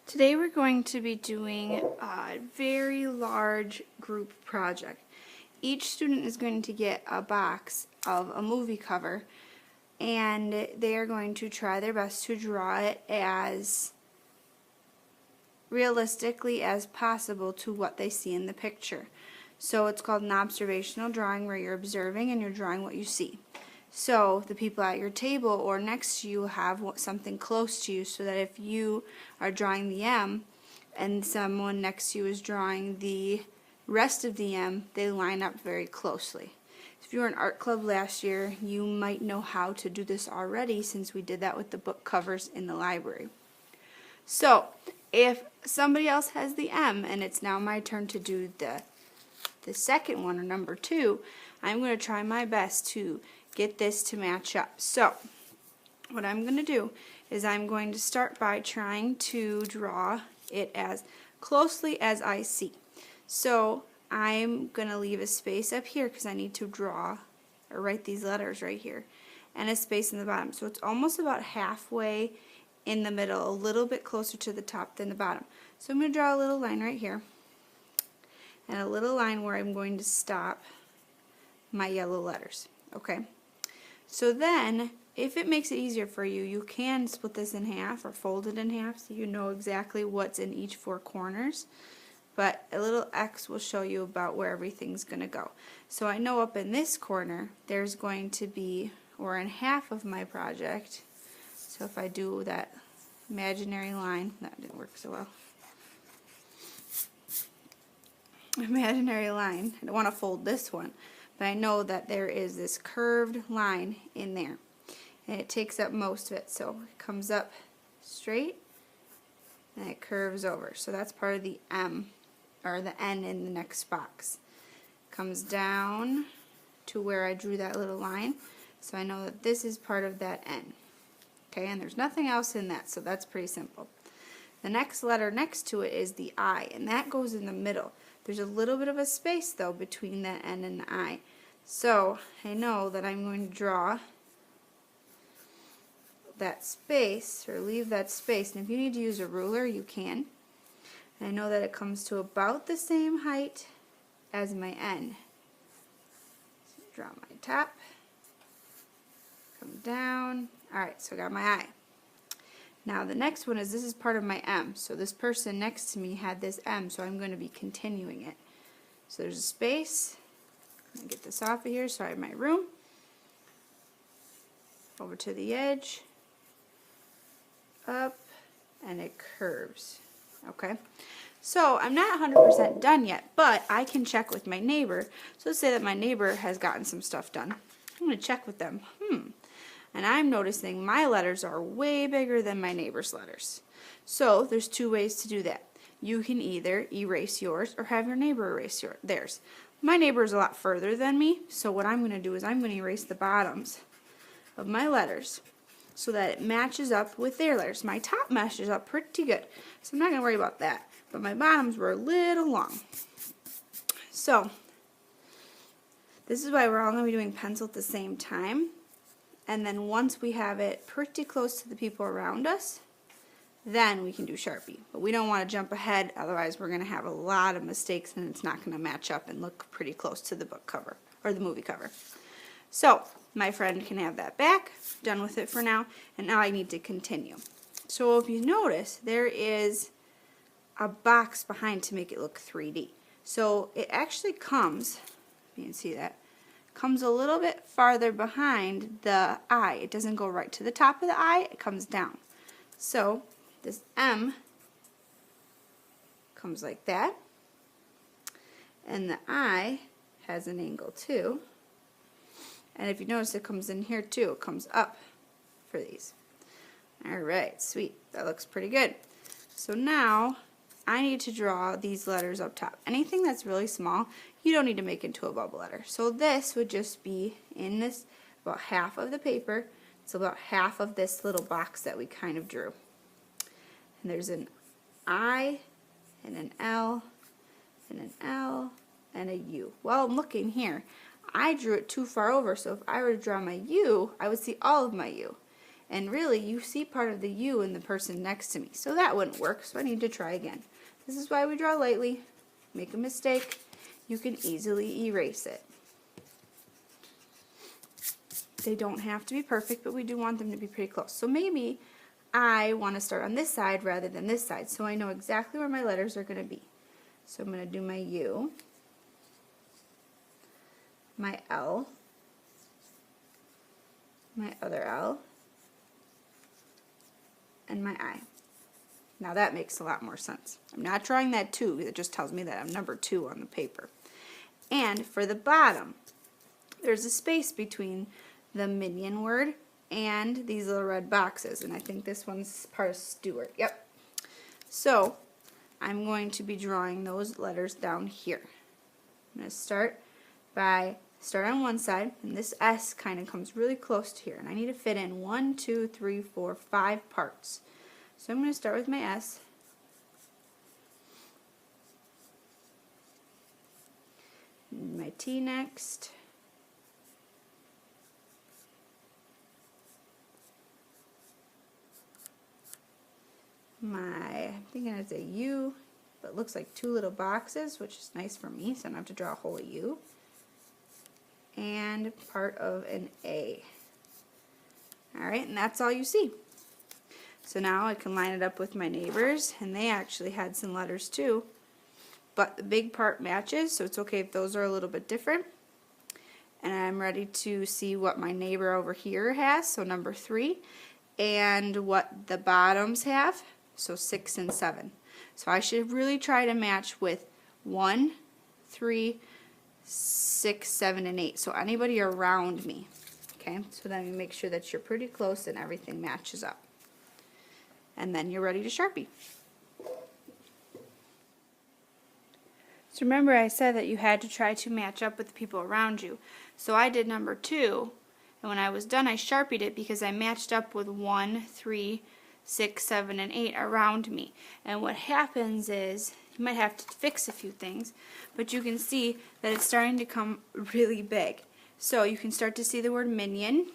Today we're going to be doing a very large group project. Each student is going to get a box of a movie cover and they are going to try their best to draw it as realistically as possible to what they see in the picture. So it's called an observational drawing, where you're observing and you're drawing what you see. So the people at your table or next to you have something close to you, so that if you are drawing the M and someone next to you is drawing the rest of the M, they line up very closely. If you were in art club last year, you might know how to do this already, since we did that with the book covers in the library. So if somebody else has the M and it's now my turn to do the second one, or number 2, I'm going to try my best to get this to match up. So what I'm going to do is I'm going to start by trying to draw it as closely as I see. So I'm going to leave a space up here because I need to draw or write these letters right here, and a space in the bottom. So it's almost about halfway in the middle, a little bit closer to the top than the bottom. So I'm going to draw a little line right here, and a little line where I'm going to stop my yellow letters. Okay? So then, if it makes it easier for you, you can split this in half or fold it in half so you know exactly what's in each 4 corners. But a little X will show you about where everything's going to go. So I know up in this corner, there's going to be, or in half of my project, so if I do that imaginary line, that didn't work so well. Imaginary line, I don't want to fold this one, but I know that there is this curved line in there, and it takes up most of it. So it comes up straight and it curves over. So that's part of the M, or the N in the next box. Comes down to where I drew that little line, so I know that this is part of that N. Okay, and there's nothing else in that, so that's pretty simple. The next letter next to it is the I, and that goes in the middle. There's a little bit of a space though between that N and the I. So I know that I'm going to draw that space, or leave that space, and if you need to use a ruler, you can. And I know that it comes to about the same height as my N. So draw my top, come down. Alright, so I got my I. Now the next one is, this is part of my M. So this person next to me had this M, so I'm going to be continuing it. So there's a space. I'm going to get this off of here so I have my room. Over to the edge, up, and it curves. Okay, so I'm not 100% done yet, but I can check with my neighbor. So let's say that my neighbor has gotten some stuff done. I'm going to check with them. And I'm noticing my letters are way bigger than my neighbor's letters. So there's 2 ways to do that. You can either erase yours or have your neighbor erase theirs. My neighbor is a lot further than me, so what I'm going to do is I'm going to erase the bottoms of my letters so that it matches up with their letters. My top matches up pretty good, so I'm not going to worry about that. But my bottoms were a little long. So this is why we're all going to be doing pencil at the same time. And then once we have it pretty close to the people around us, then we can do Sharpie. But we don't want to jump ahead, otherwise we're going to have a lot of mistakes and it's not going to match up and look pretty close to the book cover, or the movie cover. So my friend can have that back. Done with it for now, and now I need to continue. So if you notice, there is a box behind to make it look 3D. So it actually comes, you can see that, comes a little bit farther behind the I. It doesn't go right to the top of the I, it comes down. So this M comes like that, and the I has an angle too. And if you notice, it comes in here too, it comes up for these. Alright, sweet, that looks pretty good. So now I need to draw these letters up top. Anything that's really small, you don't need to make into a bubble letter. So this would just be in this, about half of the paper. It's about half of this little box that we kind of drew. And there's an I, and an L, and an L, and a U. Well, I'm looking here. I drew it too far over, so if I were to draw my U, I would see all of my U. And really, you see part of the U in the person next to me. So that wouldn't work, so I need to try again. This is why we draw lightly. Make a mistake, you can easily erase it. They don't have to be perfect, but we do want them to be pretty close. So maybe I want to start on this side rather than this side, so I know exactly where my letters are going to be. So I'm going to do my U, my L, my other L, and my I. Now that makes a lot more sense. I'm not drawing that 2, it just tells me that I'm number 2 on the paper. And for the bottom, there's a space between the minion word and these little red boxes, and I think this one's part of Stuart. Yep. So I'm going to be drawing those letters down here. I'm going to start on one side, and this S kind of comes really close to here, and I need to fit in 1, 2, 3, 4, 5 parts. So I'm going to start with my S. My T next. I'm thinking it's a U, but it looks like 2 little boxes, which is nice for me, so I don't have to draw a whole U. And part of an A. Alright, and that's all you see. So now I can line it up with my neighbors, and they actually had some letters too. But the big part matches, so it's okay if those are a little bit different. And I'm ready to see what my neighbor over here has, so number 3, and what the bottoms have, so 6 and 7. So I should really try to match with 1, 3, 6, 7, and 8. So anybody around me. Okay, so then you make sure that you're pretty close and everything matches up. And then you're ready to Sharpie. So remember I said that you had to try to match up with the people around you. So I did number 2, and when I was done I Sharpied it because I matched up with 1, 3, 6, 7, and 8 around me. And what happens is, you might have to fix a few things, but you can see that it's starting to come really big. So you can start to see the word minion,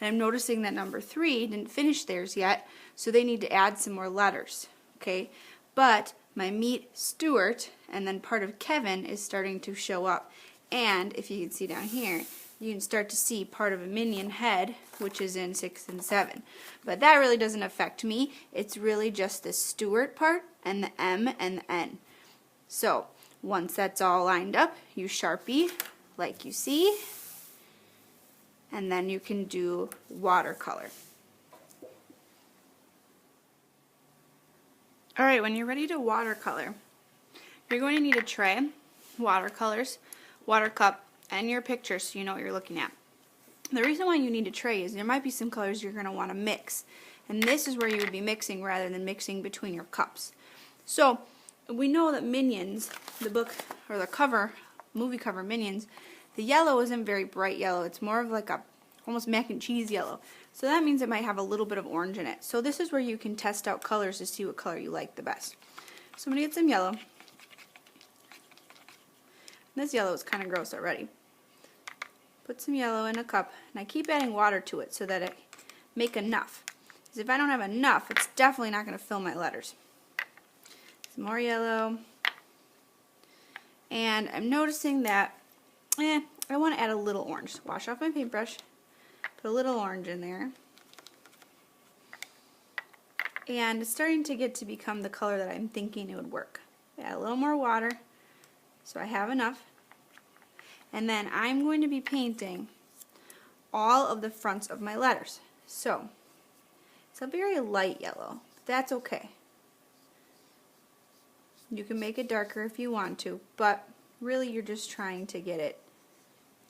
and I'm noticing that number 3 didn't finish theirs yet, so they need to add some more letters. Okay, but my meet Stuart and then part of Kevin is starting to show up. And if you can see down here, you can start to see part of a minion head, which is in 6 and 7. But that really doesn't affect me. It's really just the Stuart part and the M and the N. So once that's all lined up, you Sharpie like you see, and then you can do watercolor. Alright, when you're ready to watercolor, you're going to need a tray, watercolors, water cup, and your picture so you know what you're looking at. The reason why you need a tray is there might be some colors you're going to want to mix, and this is where you would be mixing rather than mixing between your cups. So we know that Minions, the book or the cover, movie cover Minions, the yellow isn't very bright yellow. It's more of like a almost mac and cheese yellow. So that means it might have a little bit of orange in it. So this is where you can test out colors to see what color you like the best. So I'm going to get some yellow. This yellow is kind of gross already. Put some yellow in a cup, and I keep adding water to it so that I make enough. Because if I don't have enough, it's definitely not going to fill my letters. Some more yellow. And I'm noticing that I want to add a little orange. So wash off my paintbrush, put a little orange in there. And it's starting to get to become the color that I'm thinking it would work. Add a little more water so I have enough. And then I'm going to be painting all of the fronts of my letters. So it's a very light yellow. That's okay. You can make it darker if you want to, but really you're just trying to get it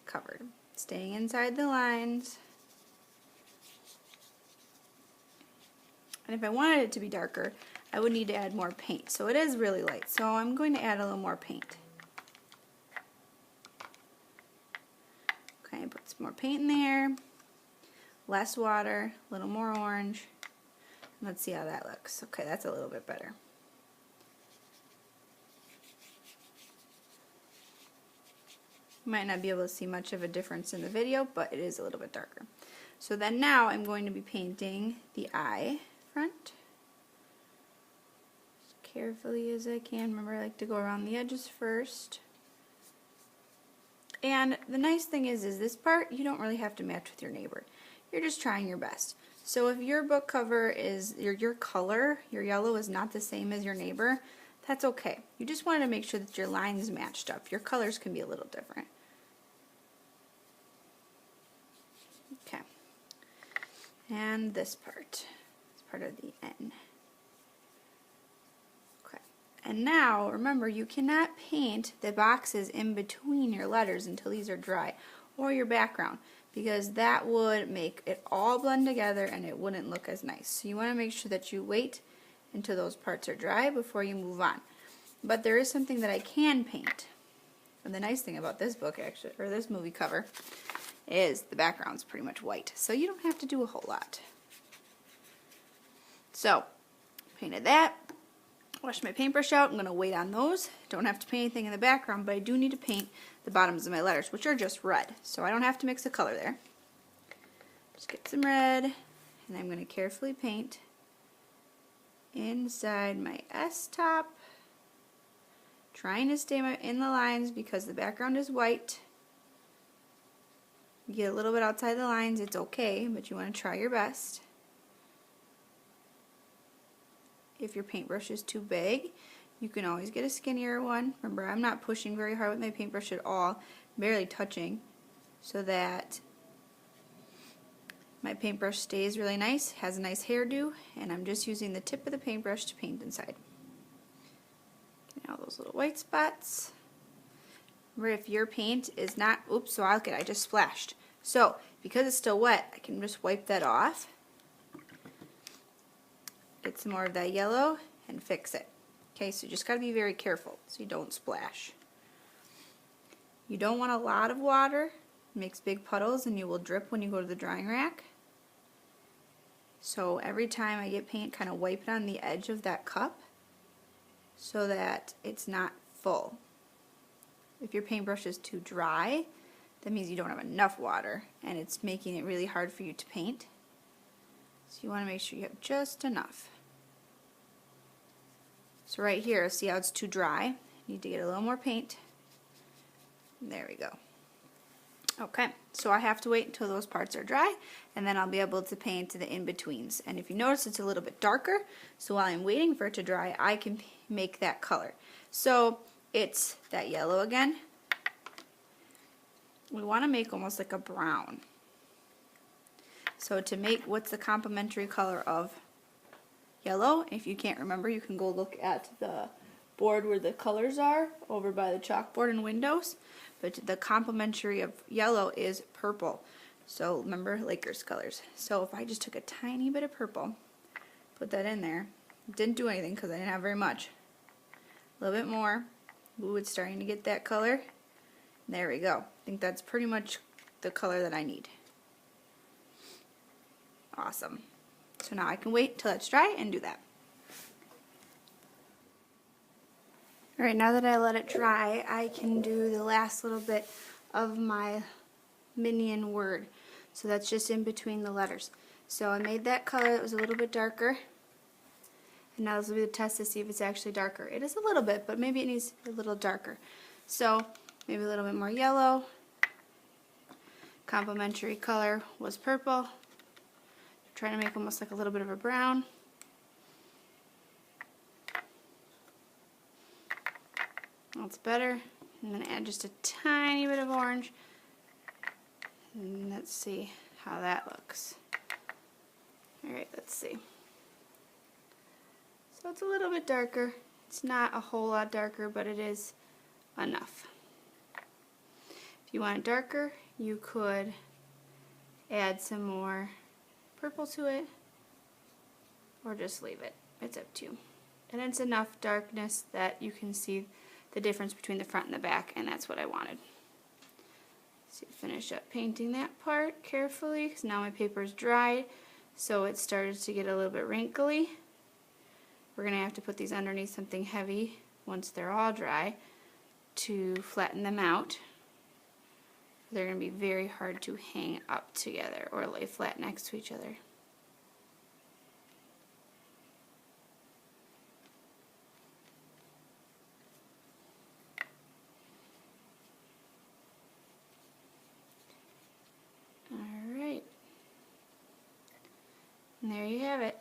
covered. Staying inside the lines. And if I wanted it to be darker, I would need to add more paint. So it is really light, so I'm going to add a little more paint. Okay, put some more paint in there, less water, a little more orange. Let's see how that looks. Okay, that's a little bit better. You might not be able to see much of a difference in the video, but it is a little bit darker. So then now I'm going to be painting the eye front as carefully as I can. Remember, I like to go around the edges first. And the nice thing is this part, you don't really have to match with your neighbor. You're just trying your best. So if your book cover is, your color, your yellow is not the same as your neighbor, that's okay. You just want to make sure that your lines matched up. Your colors can be a little different. Okay. And this part is part of the N. Okay. And now, remember, you cannot paint the boxes in between your letters until these are dry, or your background, because that would make it all blend together and it wouldn't look as nice. So you want to make sure that you wait until those parts are dry before you move on. But there is something that I can paint. And the nice thing about this book, actually, or this movie cover, is the background's pretty much white. So you don't have to do a whole lot. So, painted that. Wash my paintbrush out. I'm going to wait on those. Don't have to paint anything in the background, but I do need to paint the bottoms of my letters, which are just red. So I don't have to mix a color there. Just get some red, and I'm going to carefully paint inside my S top, trying to stay in the lines because the background is white. You get a little bit outside the lines, it's okay, but you want to try your best. If your paintbrush is too big, you can always get a skinnier one. Remember, I'm not pushing very hard with my paintbrush at all, barely touching, so that my paintbrush stays really nice, has a nice hairdo, and I'm just using the tip of the paintbrush to paint inside. Getting all those little white spots. Remember, if your paint is not, oops, so I just splashed. So, because it's still wet, I can just wipe that off. Get some more of that yellow and fix it. Okay, so you just got to be very careful so you don't splash. You don't want a lot of water. It makes big puddles and you will drip when you go to the drying rack. So every time I get paint, kind of wipe it on the edge of that cup so that it's not full. If your paintbrush is too dry, that means you don't have enough water and it's making it really hard for you to paint. So you want to make sure you have just enough. So right here, see how it's too dry? Need to get a little more paint. There we go. Okay, so I have to wait until those parts are dry, and then I'll be able to paint the in-betweens. And if you notice, it's a little bit darker, so while I'm waiting for it to dry, I can make that color. So it's that yellow again. We want to make almost like a brown. So to make, what's the complementary color of yellow? If you can't remember, you can go look at the board where the colors are over by the chalkboard in Windows. But the complementary of yellow is purple. So remember, Lakers colors. So if I just took a tiny bit of purple, put that in there, didn't do anything because I didn't have very much. A little bit more. Ooh, it's starting to get that color. There we go. I think that's pretty much the color that I need. Awesome. So now I can wait till it's dry and do that. Alright, now that I let it dry, I can do the last little bit of my minion word. So that's just in between the letters. So I made that color that was a little bit darker. And now this will be the test to see if it's actually darker. It is a little bit, but maybe it needs a little darker. So maybe a little bit more yellow. Complementary color was purple. Trying to make almost like a little bit of a brown. That's better. I'm going to add just a tiny bit of orange. And let's see how that looks. Alright, let's see. So it's a little bit darker. It's not a whole lot darker, but it is enough. If you want it darker, you could add some more purple to it, or just leave it. It's up to you. And it's enough darkness that you can see the difference between the front and the back, and that's what I wanted. So finish up painting that part carefully, because now my paper is dry, so it started to get a little bit wrinkly. We're going to have to put these underneath something heavy once they're all dry to flatten them out. They're going to be very hard to hang up together or lay flat next to each other. Alright. And there you have it.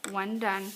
One done.